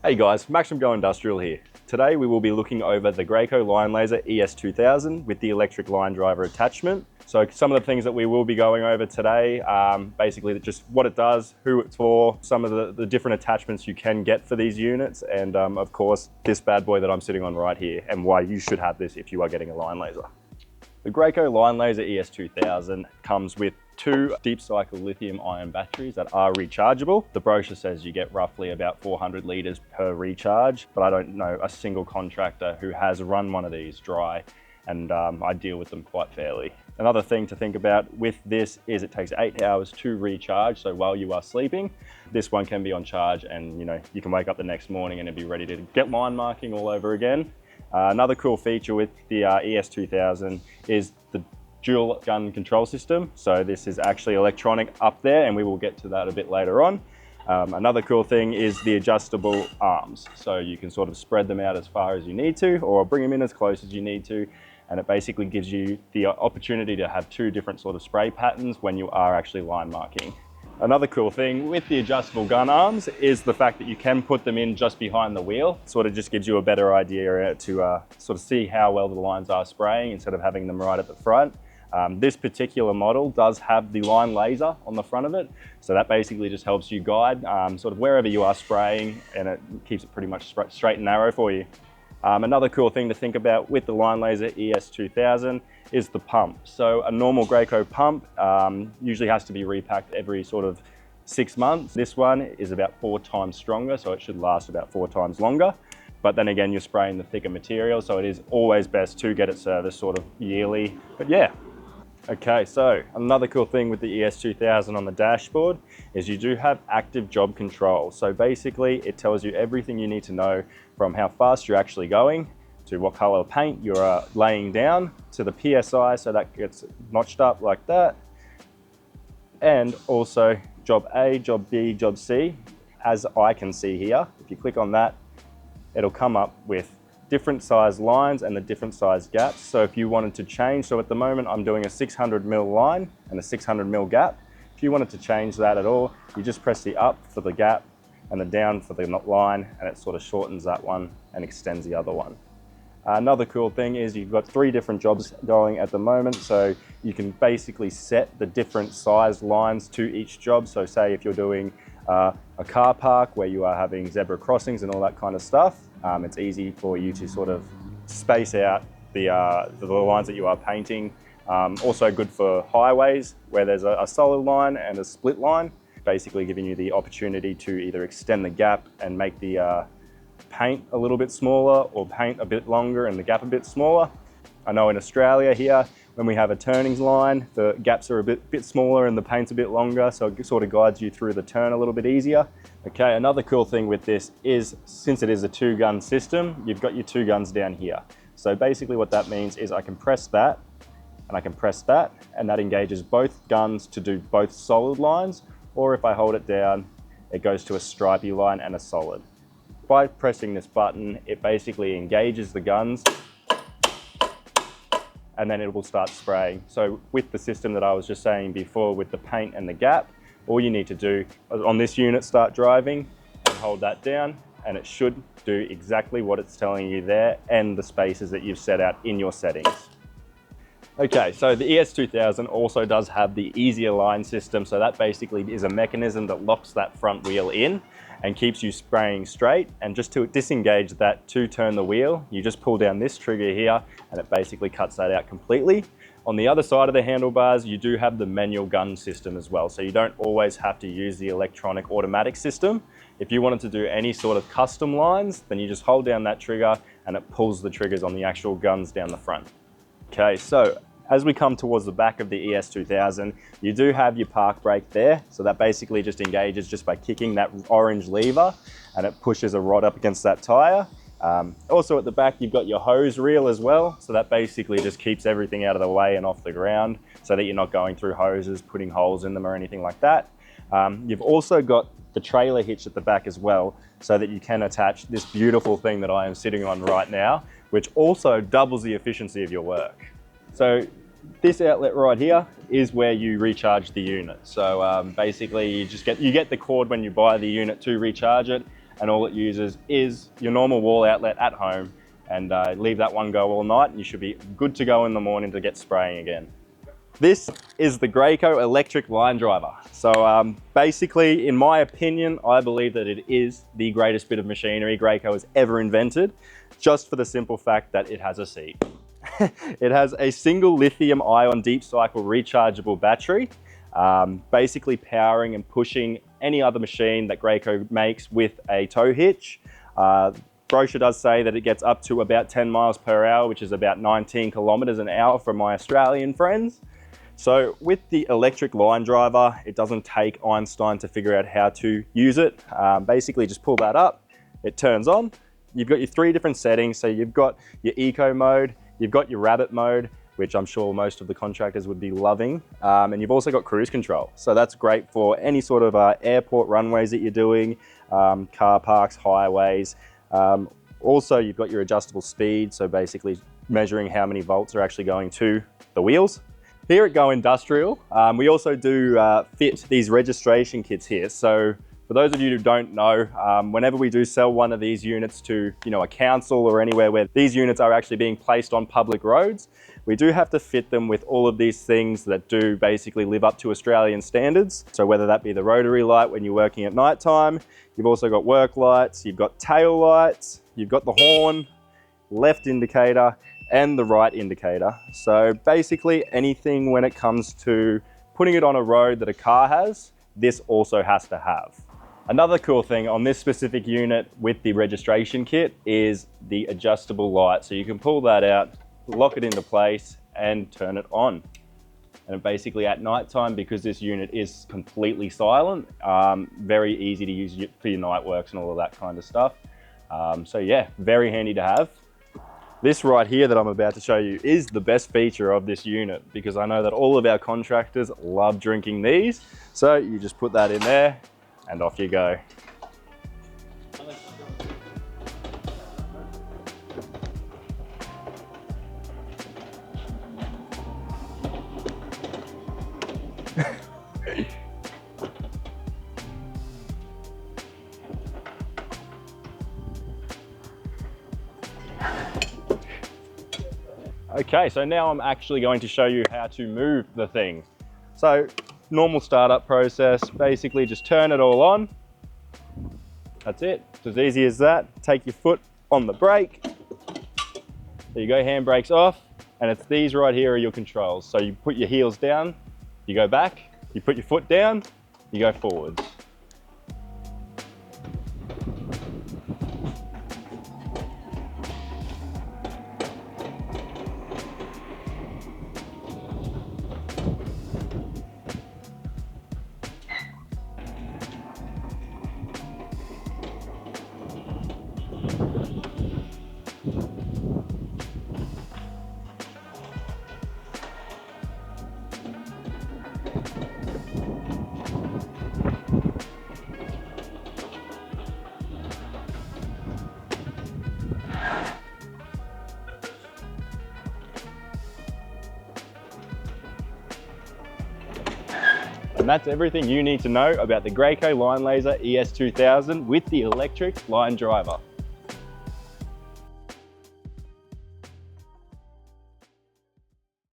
Hey guys, Max from Go Industrial here. Today we will be looking over the Graco LineLazer ES2000 with the electric LineDriver attachment. So some of the things that we will be going over today, basically just what it does, who it's for, some of the different attachments you can get for these units, and of course this bad boy that I'm sitting on right here and why you should have this if you are getting a LineLazer. The Graco LineLazer ES2000 comes with two deep cycle lithium ion batteries that are rechargeable. The brochure says you get roughly about 400 litres per recharge, but I don't know a single contractor who has run one of these dry, and I deal with them quite fairly. Another thing to think about with this is it takes 8 hours to recharge, so while you are sleeping, this one can be on charge and you can wake up the next morning and it'll be ready to get line marking all over again. Another cool feature with the ES2000 is the dual gun control system. So this is actually electronic up there, and we will get to that a bit later on. Another cool thing is the adjustable arms. So you can sort of spread them out as far as you need to, or bring them in as close as you need to. And it basically gives you the opportunity to have two different sort of spray patterns when you are actually line marking. Another cool thing with the adjustable gun arms is the fact that you can put them in just behind the wheel. Sort of just gives you a better idea to sort of see how well the lines are spraying instead of having them right at the front. This particular model does have the LineLazer on the front of it. So that basically just helps you guide sort of wherever you are spraying, and it keeps it pretty much straight and narrow for you. Another cool thing to think about with the LineLazer ES2000 is the pump. So a normal Graco pump usually has to be repacked every sort of 6 months. This one is about 4 times stronger, so it should last about 4 times longer. But then again, you're spraying the thicker material, so it is always best to get it serviced sort of yearly. But yeah. Okay, so another cool thing with the ES2000 on the dashboard is you do have active job control. So basically it tells you everything you need to know, from how fast you're actually going, to what color of paint you're laying down, to the PSI, so that gets notched up like that. And also job A, job B, job C. As I can see here, if you click on that, it'll come up with different size lines and the different size gaps. So if you wanted to change, so at the moment I'm doing a 600 mil line and a 600 mil gap. If you wanted to change that at all, you just press the up for the gap and the down for the line, and it sort of shortens that one and extends the other one. Another cool thing is you've got 3 different jobs going at the moment, so you can basically set the different size lines to each job. So say if you're doing a car park where you are having zebra crossings and all that kind of stuff, it's easy for you to sort of space out the lines that you are painting. Also good for highways where there's a solid line and a split line, basically giving you the opportunity to either extend the gap and make the paint a little bit smaller, or paint a bit longer and the gap a bit smaller. I know in Australia here, when we have a turning line, the gaps are a bit smaller and the paint's a bit longer, so it sort of guides you through the turn a little bit easier. Okay, another cool thing with this is, since it is a 2-gun system, you've got your 2 guns down here. So basically what that means is I can press that, and I can press that, and that engages both guns to do both solid lines, or if I hold it down, it goes to a stripy line and a solid. By pressing this button, it basically engages the guns, and then it will start spraying. So with the system that I was just saying before with the paint and the gap, all you need to do on this unit, start driving and hold that down, and it should do exactly what it's telling you there, and the spaces that you've set out in your settings. Okay, so the ES2000 also does have the easier line system. So that basically is a mechanism that locks that front wheel in and keeps you spraying straight. And just to disengage that, to turn the wheel, you just pull down this trigger here and it basically cuts that out completely. On the other side of the handlebars, you do have the manual gun system as well. So you don't always have to use the electronic automatic system. If you wanted to do any sort of custom lines, then you just hold down that trigger and it pulls the triggers on the actual guns down the front. Okay, so as we come towards the back of the ES2000, you do have your park brake there. So that basically just engages just by kicking that orange lever, and it pushes a rod up against that tire. Also at the back, you've got your hose reel as well. So that basically just keeps everything out of the way and off the ground so that you're not going through hoses, putting holes in them or anything like that. You've also got the trailer hitch at the back as well, so that you can attach this beautiful thing that I am sitting on right now, which also doubles the efficiency of your work. So this outlet right here is where you recharge the unit. So basically you get the cord when you buy the unit to recharge it, and all it uses is your normal wall outlet at home, and leave that one go all night and you should be good to go in the morning to get spraying again. This is the Graco electric LineDriver. So basically, in my opinion, I believe that it is the greatest bit of machinery Graco has ever invented, just for the simple fact that it has a seat. It has a single lithium-ion deep cycle rechargeable battery, basically powering and pushing any other machine that Graco makes with a tow hitch. Brochure does say that it gets up to about 10 miles per hour, which is about 19 kilometers an hour for my Australian friends. So with the electric LineDriver, it doesn't take Einstein to figure out how to use it. Basically just pull that up, it turns on. You've got your 3 different settings. So you've got your eco mode, you've got your rabbit mode, which I'm sure most of the contractors would be loving. And you've also got cruise control. So that's great for any sort of airport runways that you're doing, car parks, highways. Also, you've got your adjustable speed. So basically measuring how many volts are actually going to the wheels. Here at Go Industrial, we also do fit these registration kits here. So for those of you who don't know, whenever we do sell one of these units to a council or anywhere where these units are actually being placed on public roads, we do have to fit them with all of these things that do basically live up to Australian standards. So whether that be the rotary light when you're working at night time, you've also got work lights, you've got tail lights, you've got the horn, left indicator, and the right indicator. So basically anything when it comes to putting it on a road that a car has, this also has to have. Another cool thing on this specific unit with the registration kit is the adjustable light. So you can pull that out, lock it into place and turn it on. And basically at night time, because this unit is completely silent, very easy to use for your night works and all of that kind of stuff. So yeah, very handy to have. This right here that I'm about to show you is the best feature of this unit, because I know that all of our contractors love drinking these. So you just put that in there and off you go. Okay, so now I'm actually going to show you how to move the thing. So normal startup process, basically just turn it all on. That's it, it's as easy as that. Take your foot on the brake. There you go, handbrake's off. And it's these right here are your controls. So you put your heels down, you go back, you put your foot down, you go forwards. And that's everything you need to know about the Graco LineLazer ES2000 with the electric LineDriver.